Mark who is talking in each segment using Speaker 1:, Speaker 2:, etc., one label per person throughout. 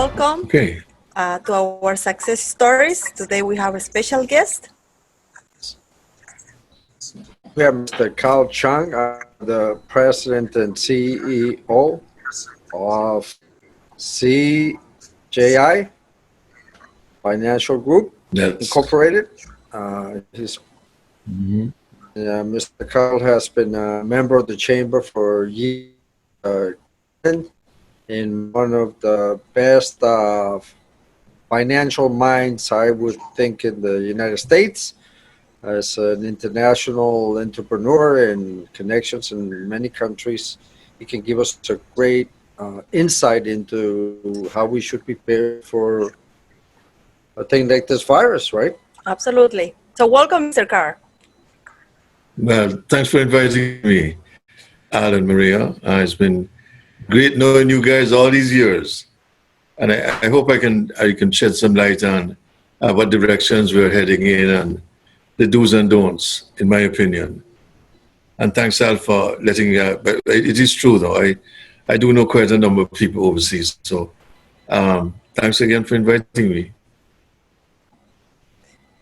Speaker 1: welcome
Speaker 2: Okay.
Speaker 1: to our success stories. Today we have a special guest.
Speaker 3: We have Mr. Carl Chung, the president and CEO of CJI Financial Group
Speaker 2: That's
Speaker 3: Incorporated.
Speaker 2: Mhm.
Speaker 3: Mr. Carl has been a member of the chamber for years, in one of the best financial minds, I would think, in the United States. As an international entrepreneur and connections in many countries, he can give us a great insight into how we should prepare for a thing like this virus, right?
Speaker 1: Absolutely. So welcome, Mr. Carr.
Speaker 2: Well, thanks for inviting me, Al and Maria. It's been great knowing you guys all these years, and I hope I can shed some light on what directions we're heading in and the do's and don'ts, in my opinion. And thanks, Al, for letting. But it is true, though. I do know quite a number of people overseas, so thanks again for inviting me.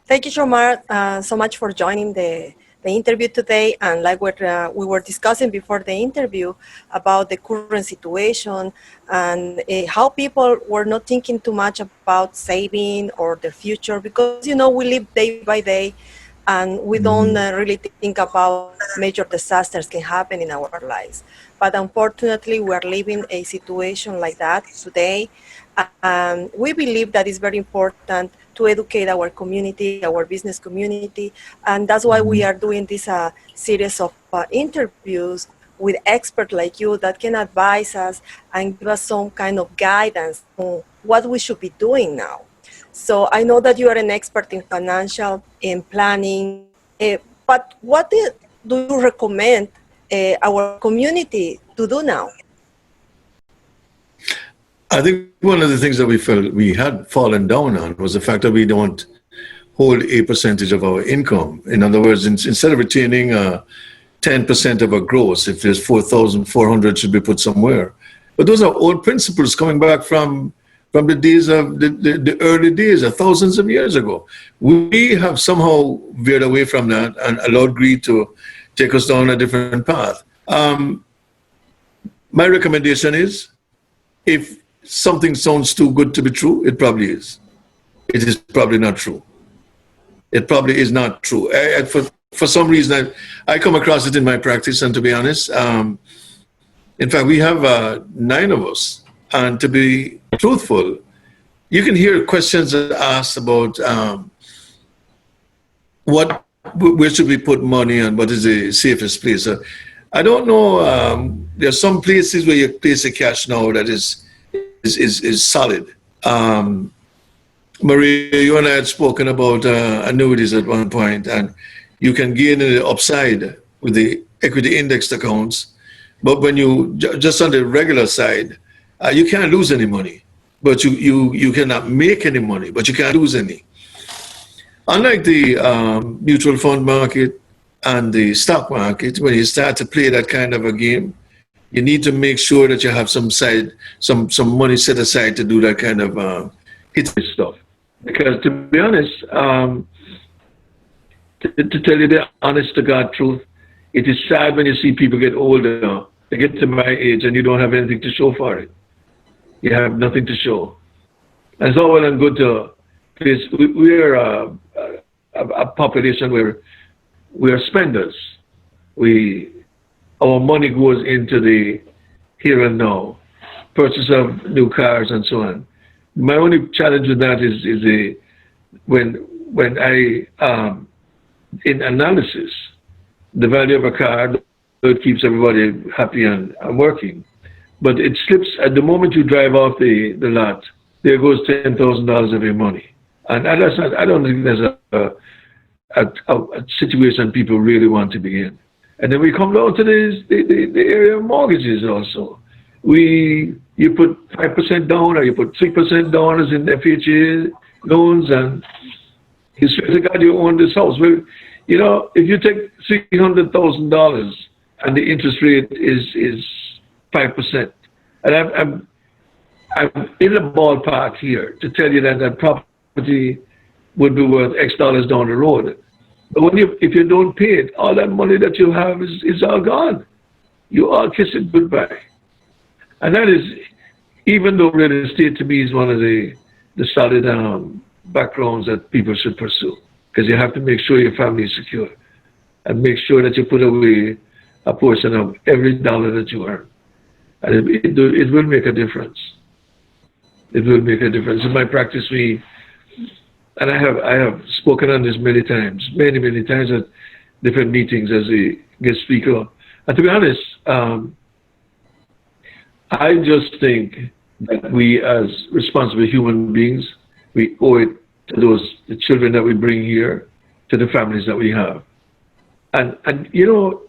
Speaker 1: Thank you so much for joining the interview today. And like what we were discussing before the interview about the current situation and how people were not thinking too much about saving or the future, because, we live day by day and we don't really think about major disasters can happen in our lives. But unfortunately, we are living a situation like that today. We believe that it's very important to educate our community, our business community, and that's why we are doing this series of interviews with experts like you that can advise us and give us some kind of guidance on what we should be doing now. So I know that you are an expert in financial and planning, but what do you recommend our community to do now?
Speaker 2: I think one of the things that we felt we had fallen down on was the fact that we don't hold a percentage of our income. In other words, instead of retaining 10% of our gross, if there's 4,400 should be put somewhere. But those are old principles coming back from the days of the early days, thousands of years ago. We have somehow veered away from that and allowed greed to take us down a different path. My recommendation is, if something sounds too good to be true, it probably is. It is probably not true. It probably is not true. For some reason, I come across it in my practice, and to be honest, in fact, we have 9 of us. And to be truthful, you can hear questions asked about where should we put money and what is the safest place. I don't know. There are some places where you place the cash now that is solid. Maria, you and I had spoken about annuities at one point, and you can gain the upside with the equity indexed accounts, but when you just on the regular side, you can't lose any money, but you cannot make any money, but you can't lose any. Unlike the mutual fund market and the stock market, when you start to play that kind of a game, you need to make sure that you have some money set aside to do that kind of hit stuff. Because to be honest, to tell you the honest to God truth, it is sad when you see people get older. They get to my age and you don't have anything to show for it. You have nothing to show. And it's all well and good to, because we're a population where we are spenders. Our money goes into the here and now, purchase of new cars and so on. My only challenge with that is when I in analysis, the value of a car, it keeps everybody happy and working. But it slips at the moment you drive off the lot. There goes $10,000 of your money, and that's not, I don't think there's a situation people really want to be in. And then we come down to the area of mortgages also. You put 5% down or you put 3% down as in FHA loans, and you swear to God you own this house. Well, if you take $300,000 and the interest rate is 5%, and I'm in the ballpark here to tell you that that property would be worth X dollars down the road. But if you don't pay it, all that money that you have is all gone. You all kiss it goodbye. And that is, even though real estate to me is one of the solid backgrounds that people should pursue, because you have to make sure your family is secure and make sure that you put away a portion of every dollar that you earn. And it will make a difference. It will make a difference. In my practice, and I have spoken on this many times, many times at different meetings as a guest speaker. And to be honest, I just think that we as responsible human beings, we owe it to the children that we bring here, to the families that we have. And you know,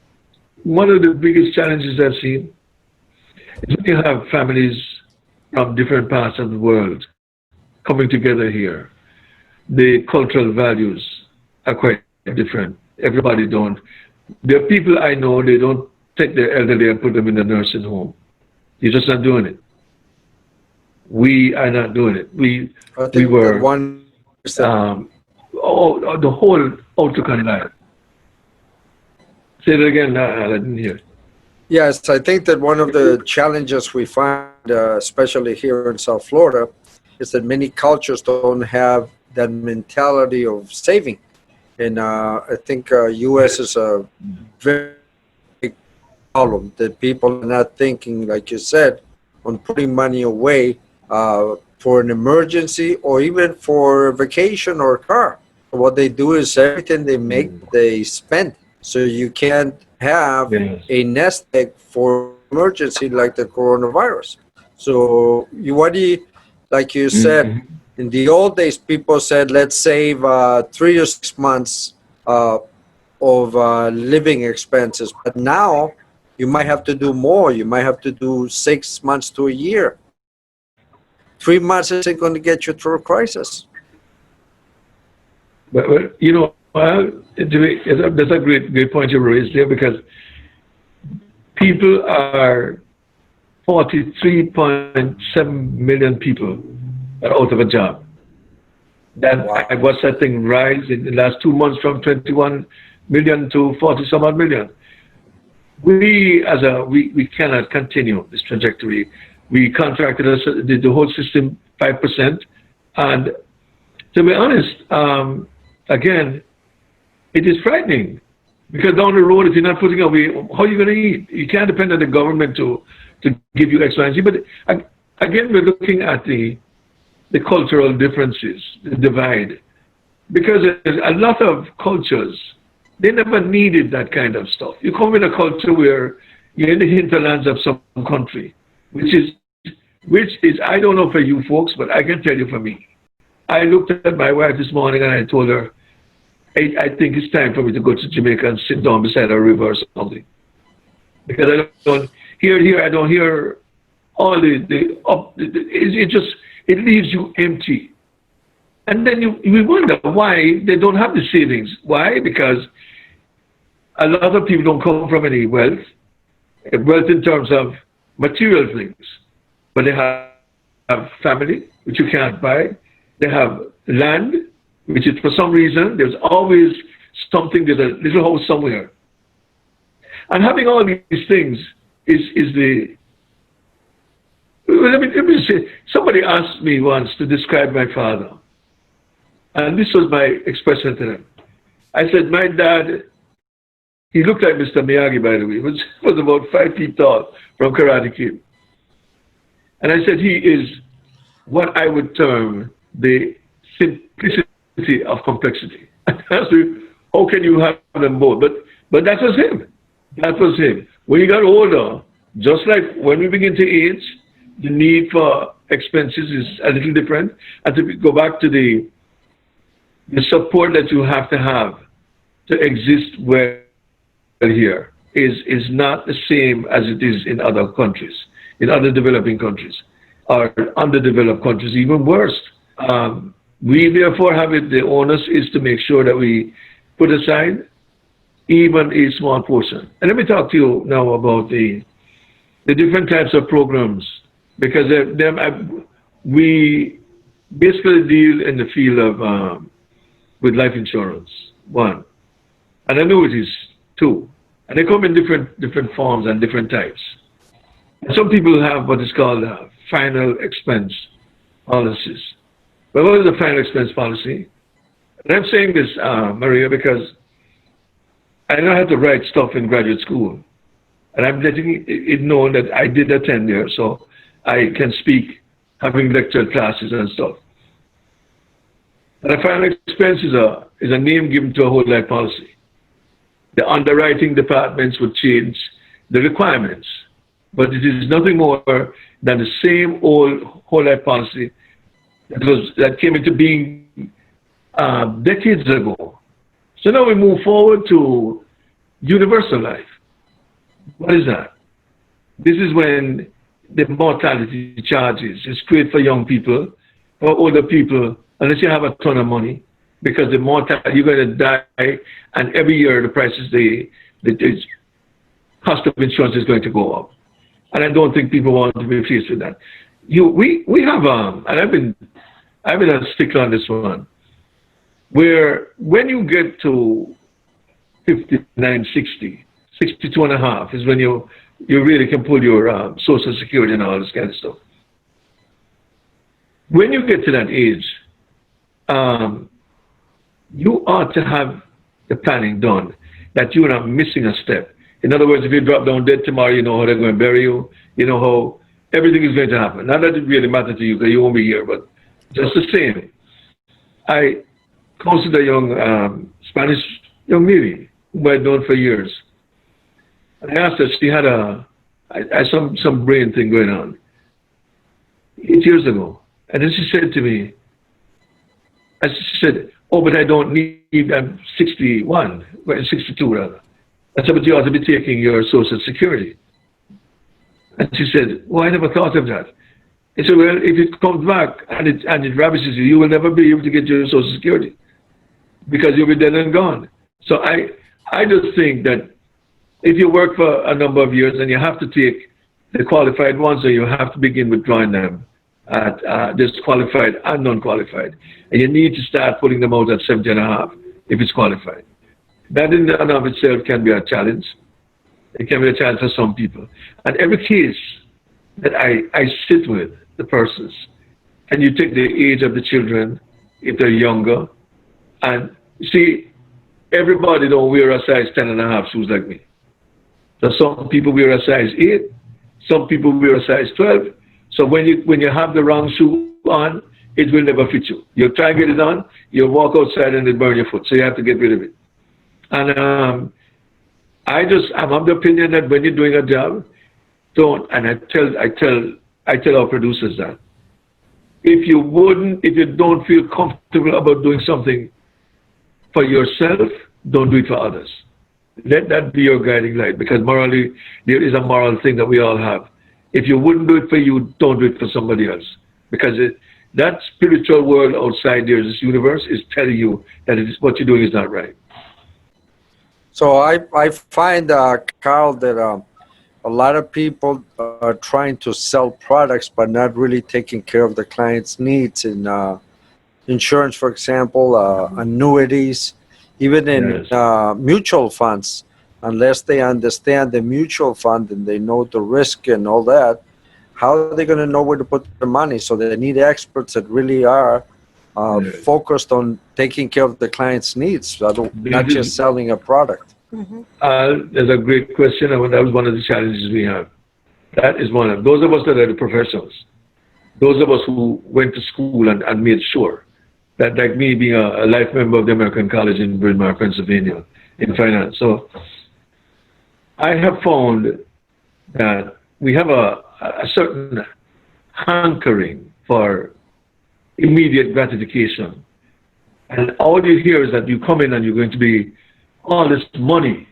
Speaker 2: one of the biggest challenges I've seen is when you have families from different parts of the world coming together here, the cultural values are quite different. Everybody don't. There are people I know, they don't take their elderly and put them in a nursing home. You're just not doing it. We are not doing it. We were the whole outlook on life. Say it again. I didn't hear.
Speaker 3: Yes, I think that one of the challenges we find, especially here in South Florida, is that many cultures don't have that mentality of saving. And I think U.S. is a very big problem that people are not thinking, like you said, on putting money away for an emergency or even for a vacation or a car. What they do is everything they make, they spend. So you can't have a nest egg for emergency like the coronavirus. So like you said, in the old days, people said, let's save 3 to 6 months of living expenses. But now you might have to do more. You might have to do 6 months to a year. 3 months isn't going to get you through a crisis.
Speaker 2: But you know, that's a great point you raised there, because people are 43.7 million people are out of a job. I watched that thing rise in the last 2 months from 21 million to 40 some odd million. We cannot continue this trajectory. We contracted the whole system 5%, and to be honest, again, it is frightening, because down the road, if you're not putting away, how are you going to eat? You can't depend on the government to give you X, Y, and Z. But again, we're looking at the cultural differences, the divide, because a lot of cultures, they never needed that kind of stuff. You come in a culture where you're in the hinterlands of some country, which is I don't know for you folks, but I can tell you for me. I looked at my wife this morning and I told her, I think it's time for me to go to Jamaica and sit down beside a river or something, because I don't hear all it leaves you empty. And then you wonder why they don't have the savings. Why? Because a lot of people don't come from any wealth in terms of material things, but they have family, which you can't buy. They have land, which is, for some reason, there's always something, there's a little house somewhere. And having all these things is the... Let me say, somebody asked me once to describe my father. And this was my expression to them. I said, my dad, he looked like Mr. Miyagi, by the way. He was about 5 feet tall, from Karate Kid. And I said, he is what I would term the simplicity of complexity. How can you have them both? But that was him. That was him. When he got older, just like when we begin to age, the need for expenses is a little different. And to go back to the support that you have to exist well here is not the same as it is in other countries, in other developing countries, or underdeveloped countries, even worse. We therefore have it, the onus is to make sure that we put aside even a small portion. And let me talk to you now about the different types of programs because we basically deal in the field of with life insurance, one, and annuities, two, and they come in different forms and different types. And some people have what is called final expense policies. But what is a final expense policy? And I'm saying this, Maria, because I know how to write stuff in graduate school, and I'm letting it known that I did attend there, so I can speak, having lectured classes and stuff. And a final expense is a name given to a whole life policy. The underwriting departments would change the requirements, but it is nothing more than the same old whole life policy that came into being decades ago. So now we move forward to universal life. What is that? This is when the mortality charges is great for young people, for older people, unless you have a ton of money, because the mortality, you're going to die, and every year the prices, the cost of insurance is going to go up. And I don't think people want to be faced with that. We have, and I've been a stickler on this one, where when you get to 59, 60, 62 and a half is when you really can pull your Social Security and all this kind of stuff. When you get to that age, you ought to have the planning done that you're not missing a step. In other words, if you drop down dead tomorrow, you know how they're going to bury you, you know how everything is going to happen. Not that it really matters to you because you won't be here, but just the same. I counseled a young Spanish young lady who I'd known for years. And I asked her, she had some brain thing going on 8 years ago. And then she said to me, she said, oh, but I don't need, I'm 61, 62 rather. I said, but you ought to be taking your Social Security. And she said, well, I never thought of that. I said, well, if it comes back and it ravishes you, you will never be able to get your Social Security because you'll be dead and gone. So I just think that if you work for a number of years and you have to take the qualified ones, so you have to begin withdrawing them at disqualified and non-qualified. And you need to start putting them out at 70 and a half if it's qualified. That in and of itself can be a challenge. It can be a challenge for some people. And every case that I sit with the persons, and you take the age of the children, if they're younger, and see, everybody don't wear a size 10 and a half shoes like me. So some people wear a size 8, some people wear a size 12. So when you have the wrong shoe on, it will never fit you. You'll try and get it on, you'll walk outside and it'll burn your foot. So you have to get rid of it. And I'm of the opinion that when you're doing a job, don't, and I tell our producers that if you don't feel comfortable about doing something for yourself, don't do it for others. Let that be your guiding light, because morally, there is a moral thing that we all have. If you wouldn't do it for you, don't do it for somebody else. Because that spiritual world outside there, this universe, is telling you that what you're doing is not right.
Speaker 3: So I find, Carl, that a lot of people are trying to sell products but not really taking care of the client's needs in insurance, for example, annuities, even in mutual funds. Unless they understand the mutual fund and they know the risk and all that, how are they going to know where to put the money? So they need experts that really are focused on taking care of the client's needs, not just selling a product.
Speaker 1: Mm-hmm.
Speaker 2: That's a great question, and that was one of the challenges we have. That is one of those of us that are the professionals, those of us who went to school and made sure that, like me being a life member of the American College in Bryn Mawr, Pennsylvania, in finance. So I have found that we have a certain hankering for immediate gratification. And all you hear is that you come in and you're going to be all this money,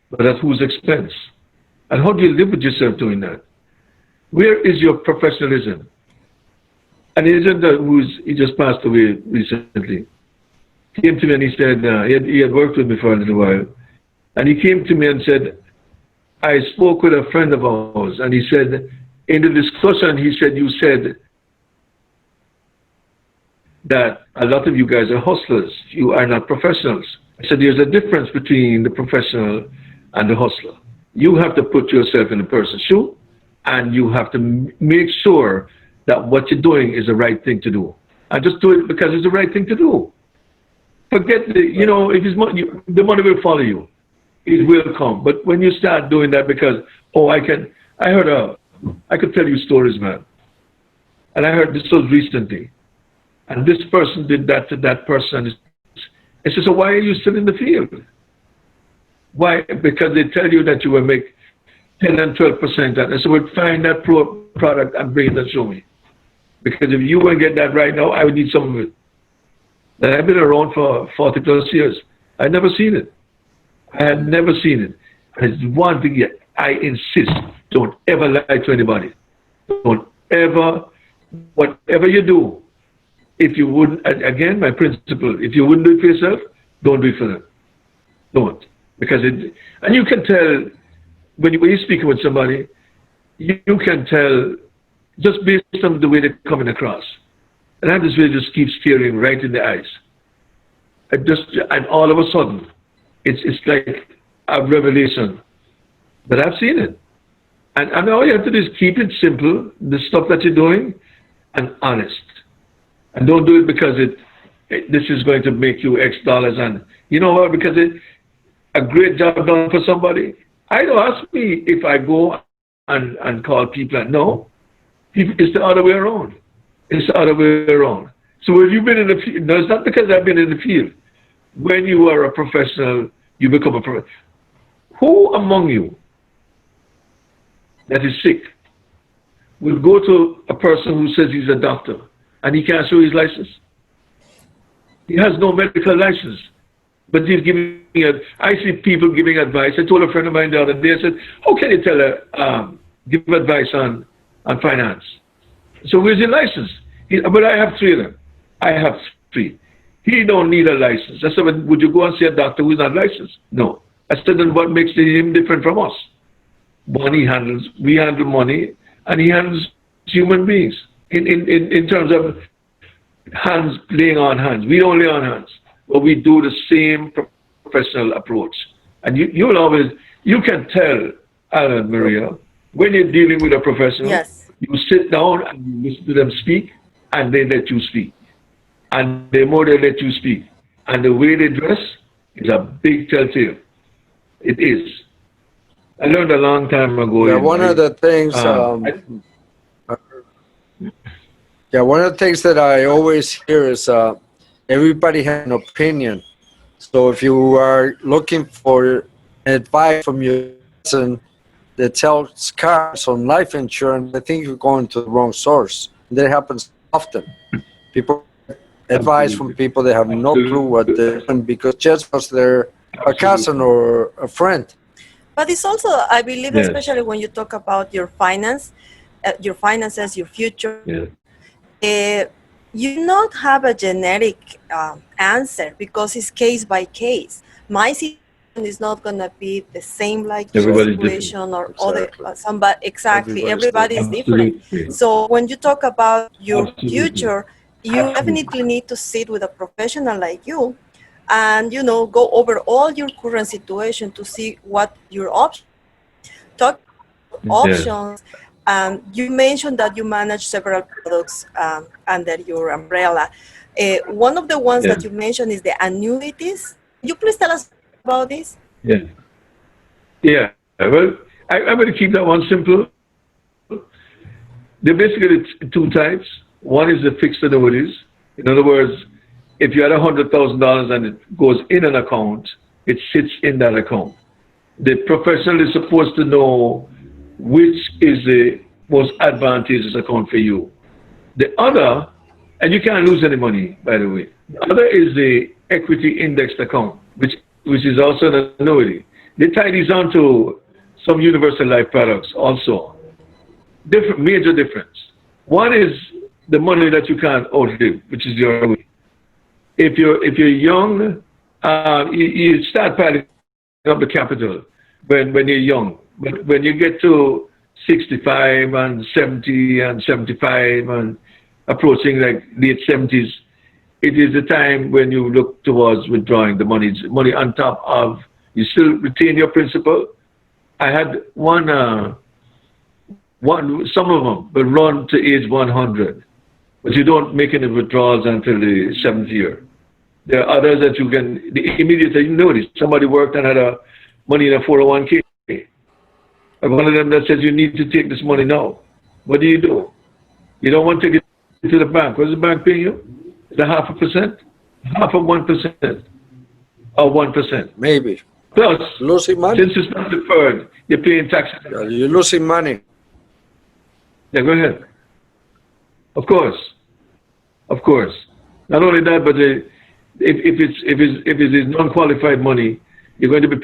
Speaker 2: but at whose expense? And how do you live with yourself doing that? Where is your professionalism? And he just passed away recently. He came to me and he said, he had worked with me for a little while. And he came to me and said, I spoke with a friend of ours, and he said, in the discussion, he said, you said that a lot of you guys are hustlers. You are not professionals. I said, there's a difference between the professional and the hustler. You have to put yourself in a person's shoe, and you have to make sure that what you're doing is the right thing to do. And just do it because it's the right thing to do. Forget if it's money, the money will follow you. It will come. But when you start doing that because, I could tell you stories, man. And I heard this was recently. And this person did that to that person. I said, so why are you still in the field? Why? Because they tell you that you will make 10 and 12%. And I said, well, find that product and bring it and show me. Because if you won't get that right now, I would need some of it. And I've been around for 40 plus years. I've never seen it. I had never seen it. And it's one thing yet. I insist, don't ever lie to anybody. Don't ever, whatever you do, if you wouldn't, again, my principle, if you wouldn't do it for yourself, don't do it for them. Don't. Because and you can tell, when you're speaking with somebody, you can tell just based on the way they're coming across. And I just really just keep staring right in the eyes. And all of a sudden, it's like a revelation that I've seen it. And all you have to do is keep it simple, the stuff that you're doing, and honest. And don't do it because this is going to make you X dollars. And you know what? Because a great job done for somebody. I don't ask me if I go and call people. No, it's the other way around. It's the other way around. So if you've been in the field, no, it's not because I've been in the field. When you are a professional, you become a professional. Who among you that is sick will go to a person who says he's a doctor and he can't show his license? He has no medical license, but he's giving I see people giving advice. I told a friend of mine the other day, I said, how can you tell give advice on finance? So where's your license? But I have 3 of them. I have 3. He don't need a license. I said, would you go and see a doctor who's not licensed? No. I said, then what makes him different from us? We handle money, and he handles human beings in terms of hands, laying on hands. We don't lay on hands, but we do the same professional approach. And you can tell, Alan, Maria, when you're dealing with a professional,
Speaker 1: yes,
Speaker 2: you sit down and you listen to them speak, and they let you speak. And the more they let you speak, and the way they dress is a big telltale. It is. I learned a long time ago.
Speaker 3: Yeah, one of the things. One of the things that I always hear is everybody has an opinion. So if you are looking for advice from your person that sells cars on life insurance, I think you're going to the wrong source. That happens often. People get advice from people that have no clue what they're doing because just because they're a cousin or a friend.
Speaker 1: But it's also, I believe, especially when you talk about your finances, your future, you not have a generic answer because it's case by case. My situation is not going to be the same like your situation or other somebody. Exactly, everybody is different. So when you talk about your future, you definitely need to sit with a professional like you, and go over all your current situation to see what your options. Talk options. You mentioned that you manage several products under your umbrella. One of the ones that you mentioned is the annuities. Can you please tell us about this?
Speaker 2: Yeah. Well, I'm going to keep that one simple. There are basically 2 types. One is the fixed annuities. In other words, if you had $100,000 and it goes in an account, it sits in that account. The professional is supposed to know which is the most advantageous account for you. The other, and you can't lose any money, by the way. The other is the equity indexed account, which is also an annuity. They tie these onto some universal life products also. Major difference. One is the money that you can't outlive, which is your annuity. If you're young, you start piling up the capital when you're young. But when you get to 65 and 70 and 75 and approaching like late 70s, it is the time when you look towards withdrawing the money on top of, you still retain your principal. I had some of them will run to age 100, but you don't make any withdrawals until the 7th year. There are others that you can immediately notice. Somebody worked and had money in a 401k. And one of them that says you need to take this money now. What do? You don't want to take it to the bank. What's the bank paying you? Is it 0.5%? Half of 1%? Or 1%?
Speaker 3: Maybe.
Speaker 2: Plus,
Speaker 3: Losing money.
Speaker 2: since it's not deferred, you're paying taxes.
Speaker 3: You're losing money.
Speaker 2: Yeah, go ahead. Of course. Of course. Not only that, but if it is non-qualified money, you're going to be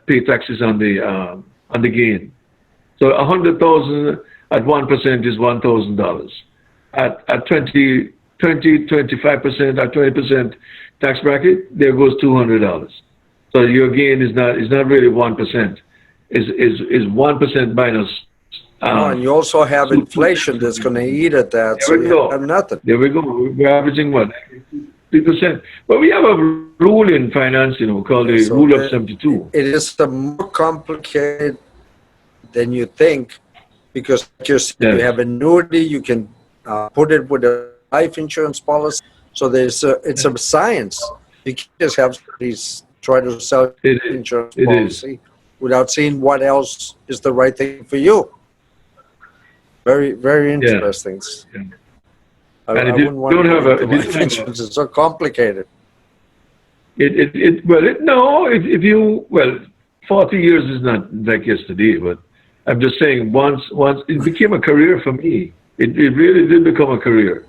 Speaker 2: pay taxes on the gain. So 100,000 at 1% is $1,000. At 20, 25% or 20% tax bracket, there goes $200. So your gain is not really 1%. Is 1% minus.
Speaker 3: And you also have inflation that's going to eat at that, so you have nothing.
Speaker 2: There we go. We're averaging what? 3%. But we have a rule in finance, called the rule of 72.
Speaker 3: It is more complicated than you think, because you have annuity, you can put it with a life insurance policy. So it's a science. You can't just have these try to sell insurance policy without seeing what else is the right thing for you. Very, very interesting.
Speaker 2: Yeah.
Speaker 3: I wouldn't want to have life insurance. It's so complicated.
Speaker 2: If 40 years is not like yesterday, but I'm just saying once it became a career for me. It really did become a career.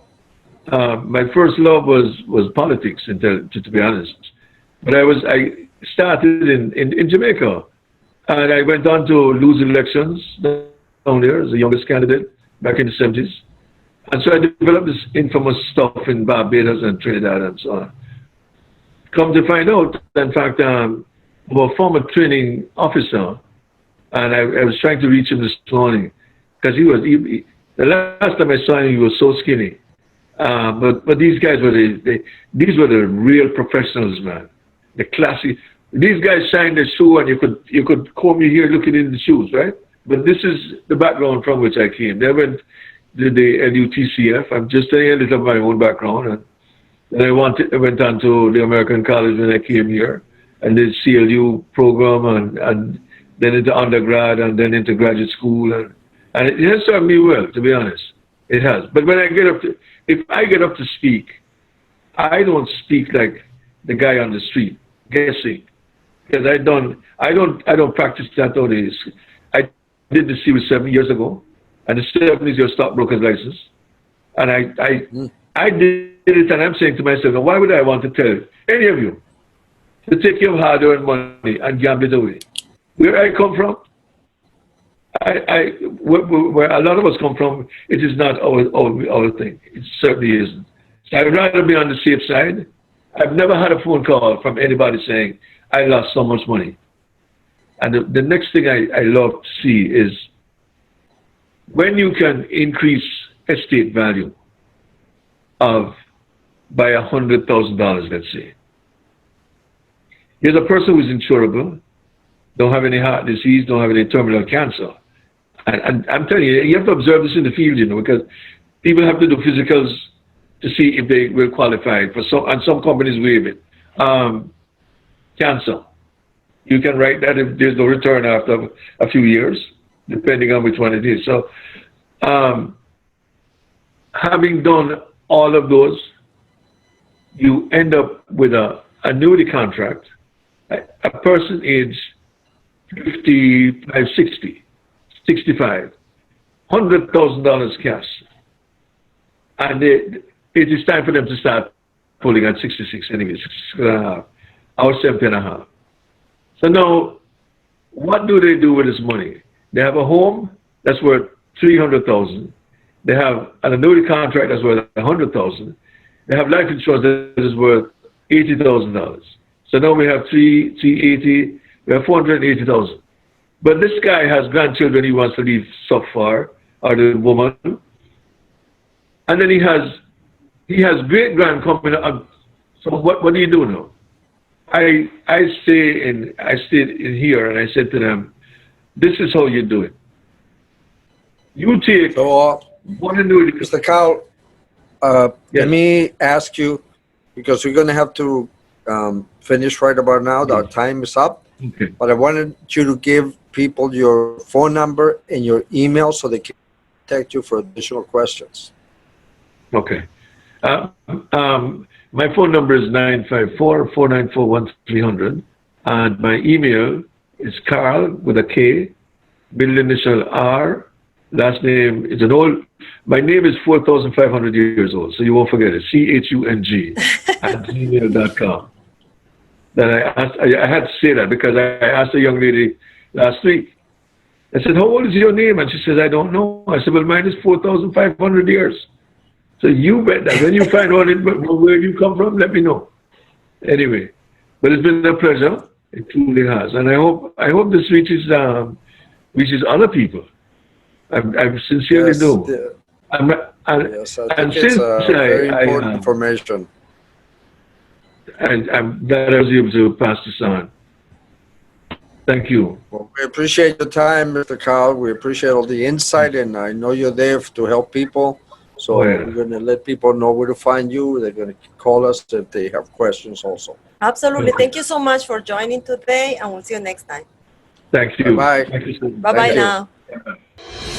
Speaker 2: My first love was politics, to be honest. But I started in Jamaica, and I went on to lose elections down there as the youngest candidate back in the 70s. And so I developed this infamous stuff in Barbados and Trinidad and so on. Come to find out, in fact, I'm a former training officer, and I was trying to reach him this morning because the last time I saw him, he was so skinny. But these guys were these were the real professionals, man. The classy. These guys signed their shoe, and you could comb your hair looking in the shoes, right? But this is the background from which I came. They went to the LUTCF. I'm just telling you a little of my own background, and then I went on to the American College when I came here, and did CLU program, and then into undergrad, and then into graduate school, and it has served me well, to be honest. It has. But when if I get up to speak, I don't speak like the guy on the street guessing, because I don't practice that nowadays. I did the Series 7 years ago, and the 7 is your stockbroker's license, and I did it, and I'm saying to myself, why would I want to tell any of you to take your hard-earned money and gamble it away? Where I come from, where a lot of us come from, it is not our thing. It certainly isn't. So I'd rather be on the safe side. I've never had a phone call from anybody saying, I lost so much money. And the next thing I love to see is when you can increase estate value by $100,000, let's say. Here's a person who's insurable, don't have any heart disease, don't have any terminal cancer. And I'm telling you, you have to observe this in the field, because people have to do physicals to see if they will qualify for and some companies waive it. Cancer. You can write that if there's no return after a few years, depending on which one it is. So, having done all of those, you end up with an annuity contract. A person aged 55, 60, 65, $100,000 cash. And it is time for them to start pulling at 66 anyway, 66 and a half, or 70 and a half. So now, what do they do with this money? They have a home that's worth $300,000. They have an annuity contract that's worth $100,000. They have life insurance that is worth $80,000. So now we have $380,000. We have $480,000. But this guy has grandchildren he wants to leave so far, or the woman, and then he has great grand coming up. So what do you do now? I stayed in here and I said to them, this is how you do it. You take
Speaker 3: So,
Speaker 2: one annuity.
Speaker 3: Mr. Carl,
Speaker 2: Yes.
Speaker 3: let me ask you, because we're going to have to finish right about now. Our time is up.
Speaker 2: Okay.
Speaker 3: But I wanted you to give people your phone number and your email so they can contact you for additional questions.
Speaker 2: Okay. My phone number is 954-494-1300, and my email is Carl with a K, middle initial R, last name is my name is 4,500 years old, so you won't forget it, Chung at gmail.com. Then I had to say that because I asked a young lady last week. I said, how old is your name? And she says, I don't know. I said, well, mine is 4,500 years. So you bet that when you find out where you come from, let me know. Anyway, but it's been a pleasure. It truly has, and I hope this reaches other people. I sincerely
Speaker 3: Yes,
Speaker 2: do.
Speaker 3: yes, I
Speaker 2: And
Speaker 3: think it's
Speaker 2: since
Speaker 3: very important information.
Speaker 2: I'm glad I was able to pass this on. Thank you.
Speaker 3: Well, we appreciate your time, Mr. Carl. We appreciate all the insight, and I know you're there to help people. So
Speaker 2: Oh, yeah.
Speaker 3: we're going to let people know where to find you. They're going to call us if they have questions also.
Speaker 1: Absolutely.
Speaker 2: Okay.
Speaker 1: Thank you so much for joining today, and we'll see you next time.
Speaker 2: Thank you.
Speaker 3: Bye-bye.
Speaker 2: Thank you so much.
Speaker 1: Bye-bye
Speaker 3: Thank you.
Speaker 1: now.
Speaker 2: Bye-bye.